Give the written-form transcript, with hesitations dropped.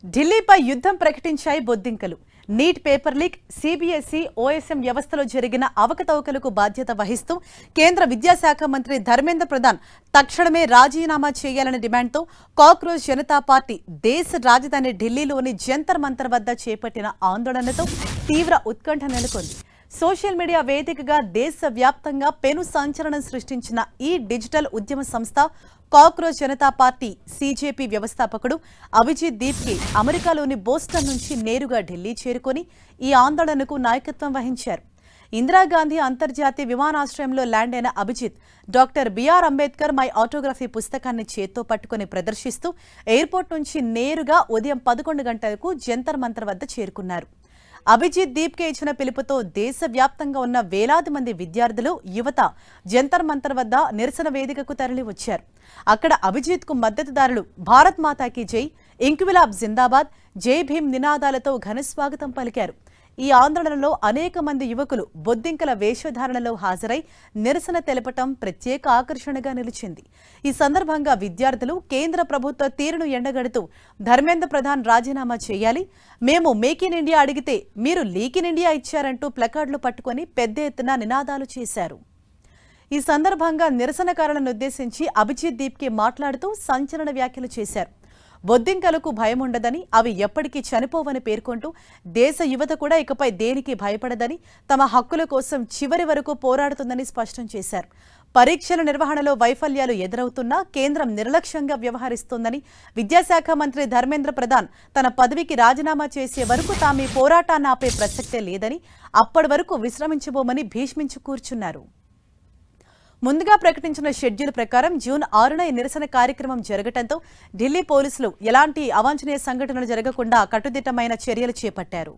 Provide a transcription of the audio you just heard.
ఢిల్లీపై యుద్ధం ప్రకటించాయి బొద్దింకలు. Neat paper leak, CBSE, OSM వ్యవస్థలో జరిగిన అవకతవకలకు బాధ్యత వహిస్తూ కేంద్ర విద్యాశాఖ మంత్రి ధర్మేంద్ర ప్రధాన్ తక్షణమే రాజీనామా చేయాలనే డిమాండ్తో కాక్రోచ్ జనతా పార్టీ దేశ రాజధాని ఢిల్లీలోని జంతర్ మంతర్ వద్ద చేపట్టిన ఆందోళనతో తీవ్ర ఉత్కంఠ నెలకొంది. సోషల్ మీడియా వేదికగా దేశవ్యాప్తంగా పెను సంచలనం సృష్టించిన ఈ డిజిటల్ ఉద్యమ సంస్థ కాక్రోచ్ జనతా పార్టీ సీజేపీ వ్యవస్థాపకుడు అభిజిత్ దీప్కి అమెరికాలోని బోస్టన్ నుంచి నేరుగా ఢిల్లీ చేరుకొని ఈ ఆందోళనకు నాయకత్వం వహించారు. ఇందిరాగాంధీ అంతర్జాతీయ విమానాశ్రయంలో ల్యాండ్ అయిన Abhijit doctor BR Ambedkar my autography పుస్తకాన్ని చేత్తో పట్టుకుని ప్రదర్శిస్తూ ఎయిర్పోర్ట్ నుంచి నేరుగా ఉదయం 11 గంటలకు జంతర్ మంతర్ వద్ద చేరుకున్నారు. అభిజిత్ దీప్కే ఇచ్చిన పిలుపుతో దేశవ్యాప్తంగా ఉన్న వేలాది మంది విద్యార్థులు, యువత జంతర్ మంతర్ వద్ద నిరసన వేదికకు తరలి వచ్చారు. అక్కడ అభిజిత్ కు మద్దతుదారులు భారత్ మాతాకి జై, ఇంక్విలాబ్ జిందాబాద్, జై భీమ్ నినాదాలతో ఘనస్వాగతం పలికారు. ఈ ఆందోళనలో అనేక మంది యువకులు బొద్దింకల వేషధారణలో హాజరై నిరసన తెలపటం ప్రత్యేక ఆకర్షణగా నిలిచింది. ఈ సందర్భంగా విద్యార్థులు కేంద్ర ప్రభుత్వ తీరును ఎండగడుతూ ధర్మేంద్ర ప్రధాన్ రాజీనామా చేయాలి, మేము మేక్ ఇన్ ఇండియా అడిగితే మీరు లీక్ ఇన్ ఇండియా ఇచ్చారంటూ ప్లకార్డులు పట్టుకుని పెద్ద ఎత్తున నినాదాలు చేశారు. ఈ సందర్భంగా నిరసనకారులను ఉద్దేశించి అభిజిత్ దీప్కి మాట్లాడుతూ సంచలన వ్యాఖ్యలు చేశారు. బొద్దింకలకు భయం ఉండదని, అవి ఎప్పటికీ చనిపోవని పేర్కొంటూ దేశ యువత కూడా ఇకపై దేనికి భయపడదని, తమ హక్కుల కోసం చివరి వరకు పోరాడుతుందని స్పష్టం చేశారు. పరీక్షల నిర్వహణలో వైఫల్యాలు ఎదురవుతున్నా కేంద్రం నిర్లక్ష్యంగా వ్యవహరిస్తోందని, విద్యాశాఖ మంత్రి ధర్మేంద్ర ప్రధాన్ తన పదవికి రాజీనామా చేసే వరకు తాము పోరాటాన్ని ఆపే ప్రసక్తే లేదని, అప్పటి వరకు విశ్రమించబోమని భీష్మించి కూర్చున్నారు. ముందుగా ప్రకటించిన షెడ్యూల్ ప్రకారం జూన్ 6న ఈ నిరసన కార్యక్రమం జరగడంతో ఢిల్లీ పోలీసులు ఎలాంటి అవాంఛనీయ సంఘటనలు జరగకుండా కట్టుదిట్టమైన చర్యలు చేపట్టారు.